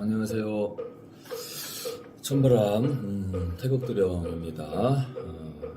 안녕하세요. 천바람 태국도령입니다.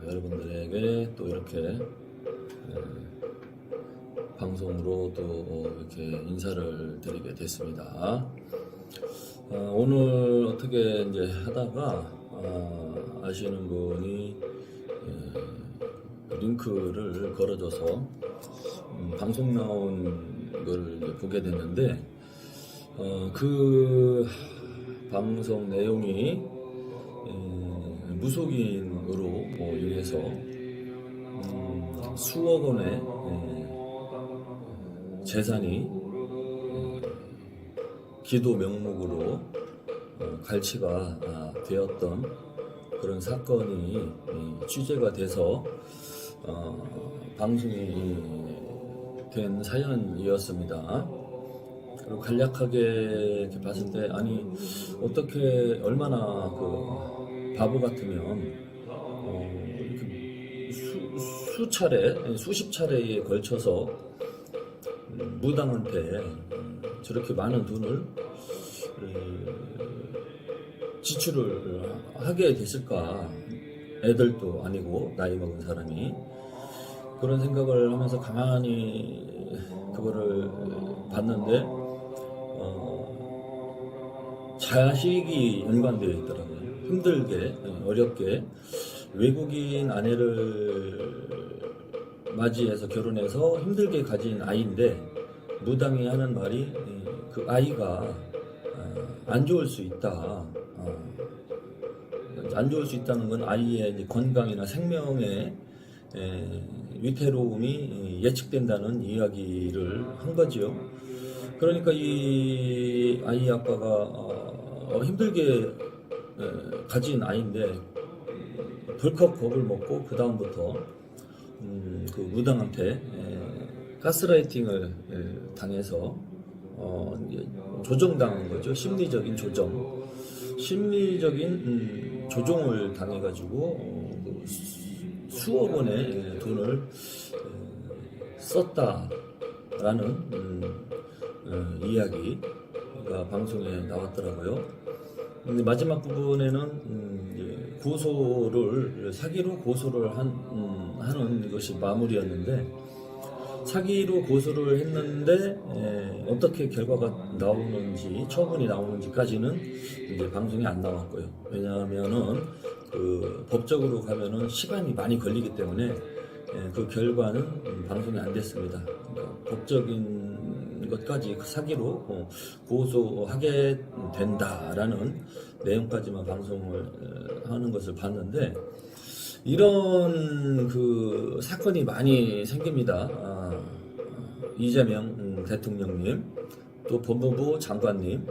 여러분들에게 또 이렇게 방송으로 또 이렇게 인사를 드리게 됐습니다. 오늘 어떻게 이제 하다가 아시는 분이 링크를 걸어줘서 방송 나온 걸 보게 됐는데 그 방송 내용이 무속인으로 인해서 수억 원의 재산이 기도 명목으로 갈취가 되었던 그런 사건이 취재가 돼서 방송이 된 사연이었습니다. 그리고 간략하게 이렇게 봤을 때, 아니, 어떻게, 얼마나 바보 같으면, 수십 차례에 걸쳐서 무당한테 저렇게 많은 돈을 지출을 하게 됐을까. 애들도 아니고, 나이 먹은 사람이. 그런 생각을 하면서 가만히 그거를 봤는데, 자식이 연관되어 있더라고요. 힘들게, 어렵게 외국인 아내를 맞이해서 결혼해서 힘들게 가진 아이인데 무당이 하는 말이 그 아이가 안 좋을 수 있다. 안 좋을 수 있다는 건 아이의 건강이나 생명에 위태로움이 예측된다는 이야기를 한 거지요. 그러니까 이 아이 아빠가 힘들게 가진 아이인데 덜컥 겁을 먹고 그 다음부터 그 무당한테 가스라이팅을 당해서 조정당한 거죠. 심리적인 조종을 당해가지고 수억 원의 돈을 썼다라는 이야기가 방송에 나왔더라고요. 근데 마지막 부분에는 사기로 고소를 하는 것이 마무리였는데, 사기로 고소를 했는데 어떻게 결과가 나오는지, 처분이 나오는지까지는 이제 방송에 안 나왔고요. 왜냐하면은 법적으로 가면은 시간이 많이 걸리기 때문에 그 결과는 방송이 안 됐습니다. 법적인 것까지 사기로 고소하게 된다라는 내용까지만 방송을 하는 것을 봤는데, 이런 사건이 많이 생깁니다. 이재명 대통령님, 또 법무부 장관님,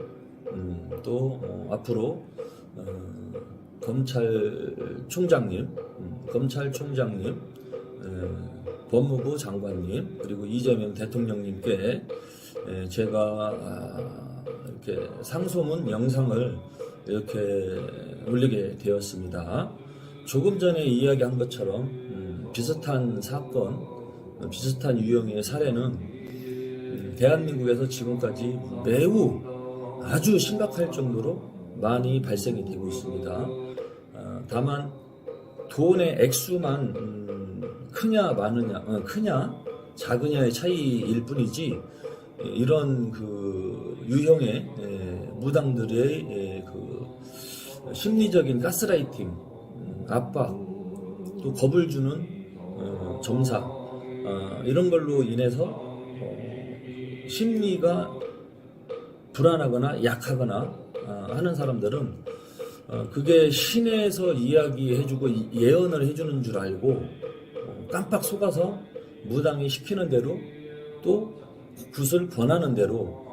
또 앞으로 검찰총장님, 법무부 장관님, 그리고 이재명 대통령님께 제가 이렇게 상소문 영상을 이렇게 올리게 되었습니다. 조금 전에 이야기한 것처럼 비슷한 사건, 비슷한 유형의 사례는 대한민국에서 지금까지 매우 아주 심각할 정도로 많이 발생이 되고 있습니다. 다만 돈의 액수만 크냐 작으냐의 차이일 뿐이지, 이런 유형의 무당들의 심리적인 가스라이팅, 압박, 또 겁을 주는 점사, 이런 걸로 인해서 심리가 불안하거나 약하거나 하는 사람들은 그게 신에서 이야기해주고 예언을 해주는 줄 알고 깜빡 속아서 무당이 시키는 대로, 또 굿을 권하는 대로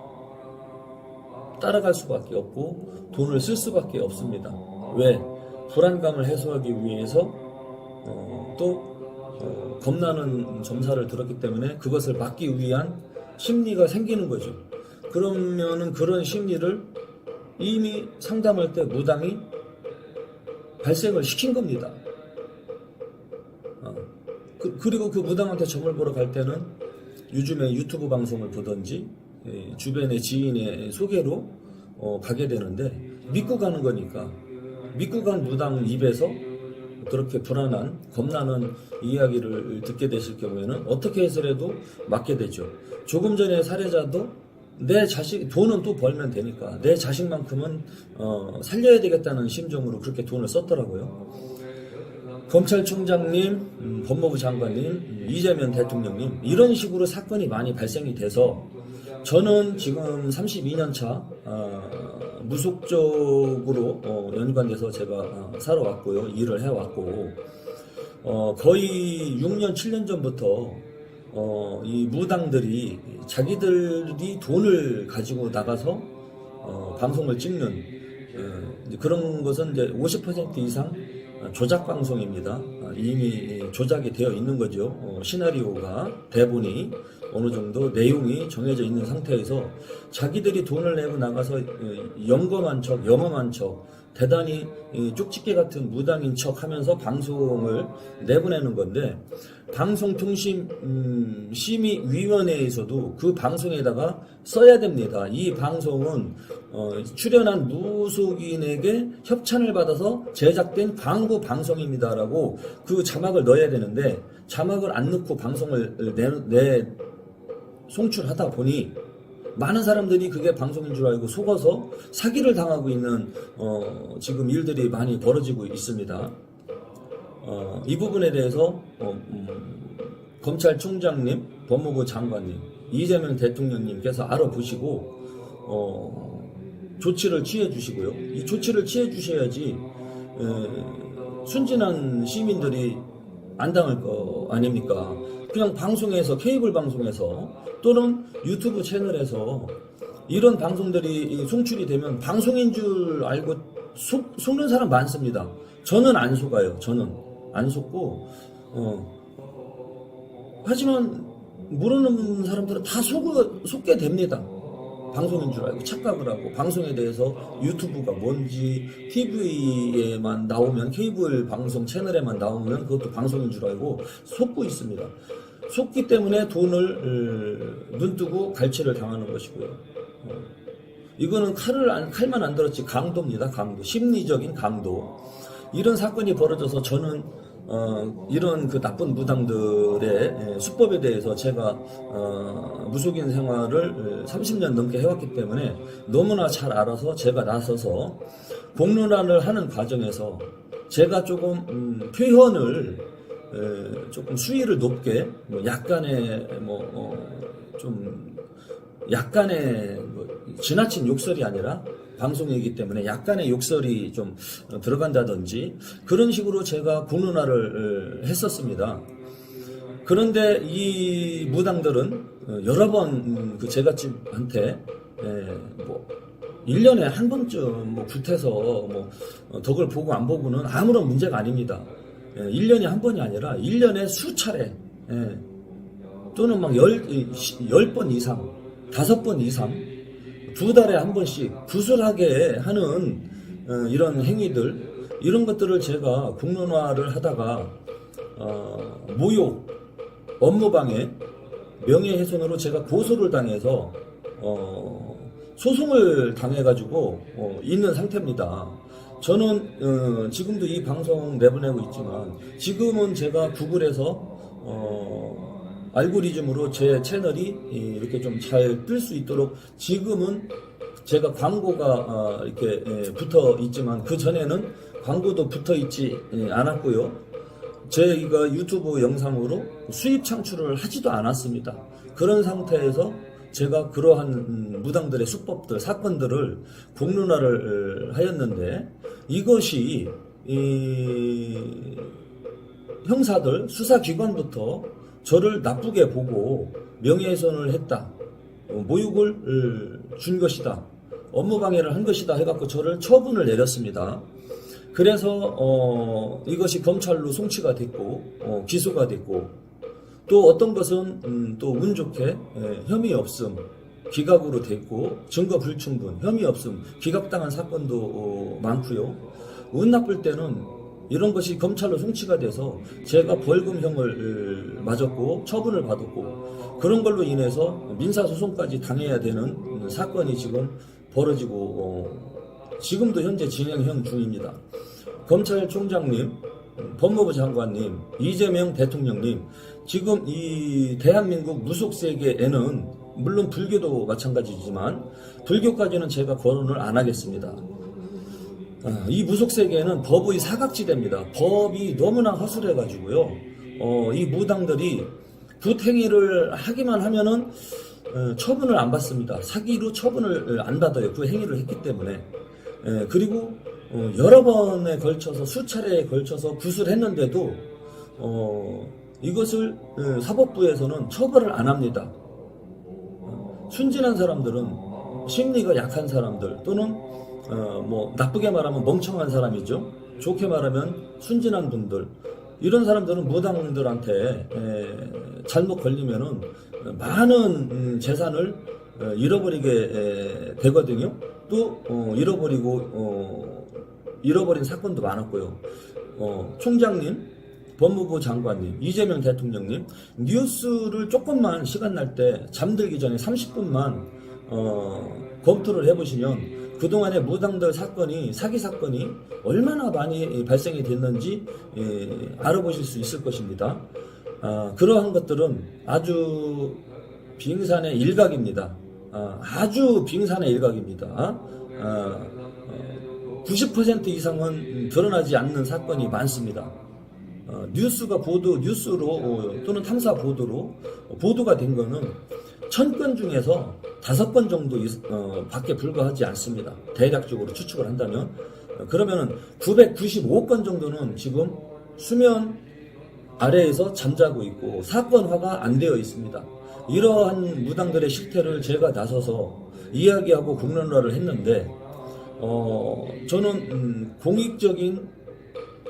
따라갈 수밖에 없고 돈을 쓸 수밖에 없습니다. 왜? 불안감을 해소하기 위해서 또 겁나는 점사를 들었기 때문에 그것을 막기 위한 심리가 생기는 거죠. 그러면은 그런 심리를 이미 상담할 때 무당이 발생을 시킨 겁니다. 그리고 그 무당한테 점을 보러 갈 때는 요즘에 유튜브 방송을 보든지 주변의 지인의 소개로 가게 되는데 믿고 가는 거니까 믿고 간 무당 입에서 그렇게 불안한 겁나는 이야기를 듣게 되실 경우에는 어떻게 해서라도 맞게 되죠. 조금 전에 사례자도 내 자식 돈은 또 벌면 되니까 내 자식만큼은 살려야 되겠다는 심정으로 그렇게 돈을 썼더라고요. 검찰총장님, 법무부 장관님, 이재명 대통령님 이런 식으로 사건이 많이 발생이 돼서 저는 지금 32년 차 무속적으로 연관돼서 제가 살아왔고요. 일을 해왔고 거의 6년, 7년 전부터 이 무당들이 자기들이 돈을 가지고 나가서 방송을 찍는 그런 것은 이제 50% 이상 조작 방송입니다. 이미 조작이 되어 있는 거죠. 시나리오가 대본이 어느 정도 내용이 정해져 있는 상태에서 자기들이 돈을 내고 나가서 영검한 척, 영험한 척, 대단히 쪽집게 같은 무당인 척 하면서 방송을 내보내는 건데 방송통신심의위원회에서도 그 방송에다가 써야 됩니다. 이 방송은 출연한 무속인에게 협찬을 받아서 제작된 광고 방송입니다라고 그 자막을 넣어야 되는데 자막을 안 넣고 방송을 송출하다 보니 많은 사람들이 그게 방송인 줄 알고 속아서 사기를 당하고 있는 지금 일들이 많이 벌어지고 있습니다. 이 부분에 대해서 검찰총장님, 법무부 장관님, 이재명 대통령님께서 알아보시고 조치를 취해 주시고요. 이 조치를 취해 주셔야지 순진한 시민들이 안 당할 거 아닙니까? 그냥 방송에서 케이블 방송에서 또는 유튜브 채널에서 이런 방송들이 송출이 되면 방송인 줄 알고 속는 사람 많습니다. 저는 안 속아요. 저는 안 속고 하지만 모르는 사람들은 다 속게 됩니다. 방송인 줄 알고 착각을 하고 방송에 대해서 유튜브가 뭔지 TV에만 나오면 케이블 방송 채널에만 나오면 그것도 방송인 줄 알고 속고 있습니다. 속기 때문에 돈을 눈뜨고 갈취를 당하는 것이고요. 이거는 칼만 안 들었지 강도입니다. 강도. 심리적인 강도. 이런 사건이 벌어져서 저는 이런 그 나쁜 무당들의 수법에 대해서 제가 무속인 생활을 30년 넘게 해왔기 때문에 너무나 잘 알아서 제가 나서서 공론화를 하는 과정에서 제가 조금 표현을 조금 수위를 높게 약간의 지나친 욕설이 아니라 방송이기 때문에 약간의 욕설이 좀 들어간다든지 그런 식으로 제가 공론화를 했었습니다. 그런데 이 무당들은 여러 번 그 제갓집한테 1년에 한 번쯤 굿해서 덕을 보고 안 보고는 아무런 문제가 아닙니다. 1년에 한 번이 아니라 1년에 수차례 또는 막 10번 이상 5번 이상 2달에 한 번씩 구슬하게 하는 이런 행위들 이런 것들을 제가 공론화를 하다가 모욕 업무방해 명예훼손으로 제가 고소를 당해서 소송을 당해가지고 있는 상태입니다. 저는 지금도 이 방송 내보내고 있지만 지금은 제가 구글에서 알고리즘으로 제 채널이 이렇게 좀 잘 뜰 수 있도록 지금은 제가 광고가 이렇게 붙어 있지만 그 전에는 광고도 붙어 있지 않았고요. 저희가 유튜브 영상으로 수입 창출을 하지도 않았습니다. 그런 상태에서 제가 그러한 무당들의 수법들, 사건들을 공론화를 하였는데 이것이 형사들, 수사기관부터 저를 나쁘게 보고 명예훼손을 했다, 모욕을 준 것이다, 업무방해를 한 것이다 해갖고 저를 처분을 내렸습니다. 그래서 이것이 검찰로 송치가 됐고 기소가 됐고 또 어떤 것은 또 운 좋게 혐의 없음 기각으로 됐고 증거 불충분 혐의 없음 기각당한 사건도 많고요. 운 나쁠 때는 이런 것이 검찰로 송치가 돼서 제가 벌금형을 맞았고 처분을 받았고 그런 걸로 인해서 민사소송까지 당해야 되는 사건이 지금 벌어지고 지금도 현재 진행형 중입니다. 검찰총장님, 법무부 장관님, 이재명 대통령님, 지금 이 대한민국 무속세계에는 물론 불교도 마찬가지지만 불교까지는 제가 거론을 안 하겠습니다. 이 무속세계에는 법의 사각지대입니다. 법이 너무나 허술해가지고요. 이 무당들이 굿행위를 하기만 하면은 처분을 안 받습니다. 사기로 처분을 안 받아요. 그 행위를 했기 때문에. 그리고 여러 번에 걸쳐서 수차례에 걸쳐서 굿을 했는데도 이것을 사법부에서는 처벌을 안 합니다. 순진한 사람들은 심리가 약한 사람들 또는 뭐 나쁘게 말하면 멍청한 사람이죠. 좋게 말하면 순진한 분들 이런 사람들은 무당들한테 잘못 걸리면은 많은 재산을 잃어버리게 되거든요. 또 잃어버린 사건도 많았고요. 총장님, 법무부 장관님, 이재명 대통령님 뉴스를 조금만 시간 날 때 잠들기 전에 30분만 검토를 해보시면 그동안의 무당들 사건이 사기 사건이 얼마나 많이 발생이 됐는지 알아보실 수 있을 것입니다. 그러한 것들은 아주 빙산의 일각입니다. 아주 빙산의 일각입니다. 90% 이상은 드러나지 않는 사건이 많습니다. 뉴스로 또는 탐사 보도로 보도가 된 거는 1000건 중에서 5건 정도 밖에 불과하지 않습니다. 대략적으로 추측을 한다면. 그러면은 995건 정도는 지금 수면 아래에서 잠자고 있고 사건화가 안 되어 있습니다. 이러한 무당들의 실태를 제가 나서서 이야기하고 공론화를 했는데, 저는 공익적인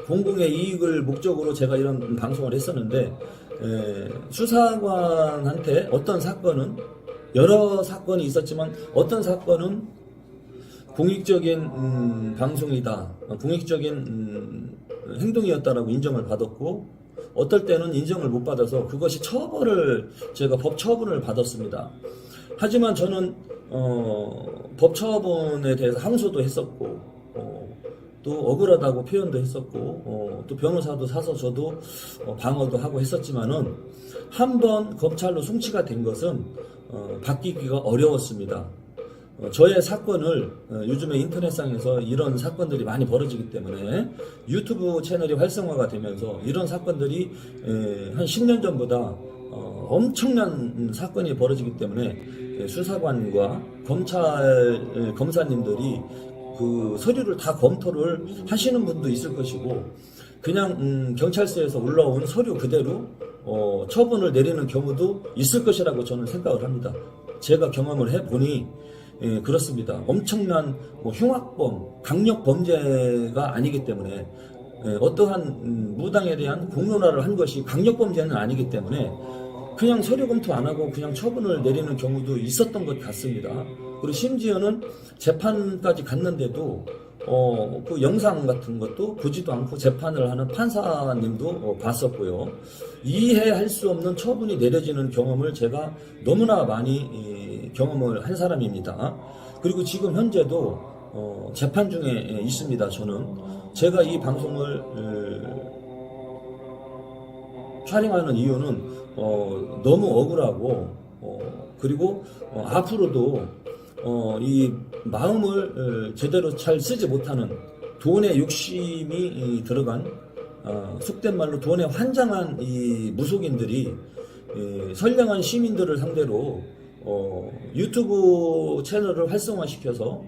공공의 이익을 목적으로 제가 이런 방송을 했었는데, 수사관한테 어떤 사건은 여러 사건이 있었지만 어떤 사건은 공익적인 방송이다, 공익적인 행동이었다라고 인정을 받았고 어떨 때는 인정을 못 받아서 그것이 제가 법 처분을 받았습니다. 하지만 저는 법 처분에 대해서 항소도 했었고 또 억울하다고 표현도 했었고 또 변호사도 사서 저도 방어도 하고 했었지만은 한번 검찰로 송치가 된 것은 바뀌기가 어려웠습니다. 저의 사건을 요즘에 인터넷상에서 이런 사건들이 많이 벌어지기 때문에 유튜브 채널이 활성화가 되면서 이런 사건들이 한 10년 전보다 엄청난 사건이 벌어지기 때문에 수사관과 검사님들이 그 서류를 다 검토를 하시는 분도 있을 것이고 그냥 경찰서에서 올라온 서류 그대로 처분을 내리는 경우도 있을 것이라고 저는 생각을 합니다. 제가 경험을 해보니 그렇습니다. 엄청난 흉악범, 강력 범죄가 아니기 때문에 어떠한 무당에 대한 공론화를 한 것이 강력 범죄는 아니기 때문에 그냥 서류 검토 안 하고 그냥 처분을 내리는 경우도 있었던 것 같습니다. 그리고 심지어는 재판까지 갔는데도 그 영상 같은 것도 보지도 않고 재판을 하는 판사님도 봤었고요. 이해할 수 없는 처분이 내려지는 경험을 제가 너무나 많이 경험을 한 사람입니다. 그리고 지금 현재도 재판 중에 있습니다. 저는 제가 이 방송을 촬영하는 이유는 너무 억울하고 그리고 앞으로도 이 마음을 제대로 잘 쓰지 못하는 돈에 욕심이 들어간 속된 말로 돈에 환장한 이 무속인들이 선량한 시민들을 상대로 유튜브 채널을 활성화시켜서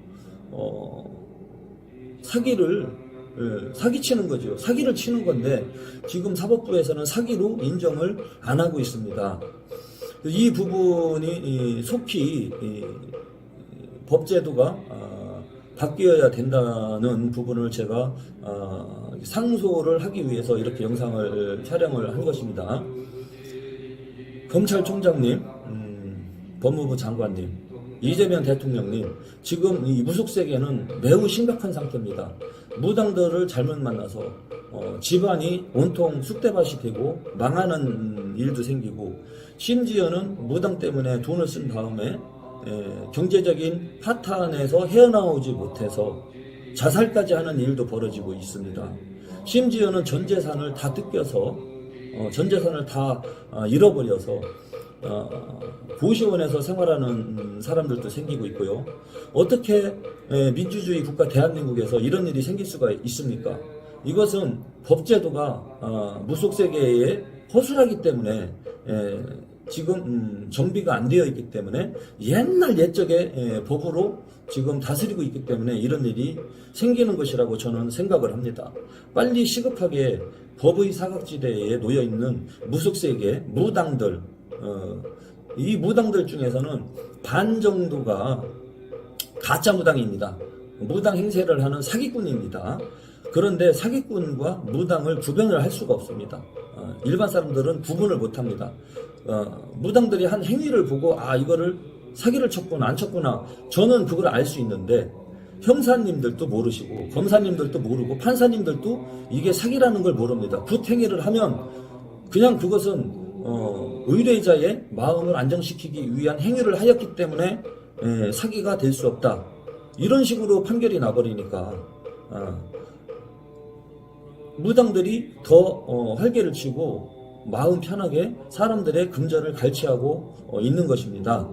사기치는 거죠. 사기를 치는 건데 지금 사법부에서는 사기로 인정을 안 하고 있습니다. 이 부분이 속히 법제도가 바뀌어야 된다는 부분을 제가 상소를 하기 위해서 이렇게 영상을 촬영을 한 것입니다. 검찰총장님, 법무부 장관님, 이재명 대통령님, 지금 이 무속세계는 매우 심각한 상태입니다. 무당들을 잘못 만나서 집안이 온통 쑥대밭이 되고 망하는 일도 생기고, 심지어는 무당 때문에 돈을 쓴 다음에 경제적인 파탄에서 헤어나오지 못해서 자살까지 하는 일도 벌어지고 있습니다. 심지어는 전 재산을 다 뜯겨서 전 재산을 다 잃어버려서 고시원에서 생활하는 사람들도 생기고 있고요. 어떻게 민주주의 국가 대한민국에서 이런 일이 생길 수가 있습니까? 이것은 법제도가 무속세계에 허술하기 때문에 지금 정비가 안 되어 있기 때문에 옛날 옛적의 법으로 지금 다스리고 있기 때문에 이런 일이 생기는 것이라고 저는 생각을 합니다. 빨리 시급하게 법의 사각지대에 놓여 있는 무속세계 무당들, 이 무당들 중에서는 반 정도가 가짜 무당입니다. 무당 행세를 하는 사기꾼입니다. 그런데 사기꾼과 무당을 구별을 할 수가 없습니다. 일반 사람들은 구분을 못합니다. 무당들이 한 행위를 보고 이거를 사기를 쳤구나 안 쳤구나, 저는 그걸 알 수 있는데 형사님들도 모르시고 검사님들도 모르고 판사님들도 이게 사기라는 걸 모릅니다. 굿행위를 하면 그냥 그것은 의뢰자의 마음을 안정시키기 위한 행위를 하였기 때문에 사기가 될 수 없다, 이런 식으로 판결이 나버리니까 무당들이 더 활개를 치고 마음 편하게 사람들의 금전을 갈취하고 있는 것입니다.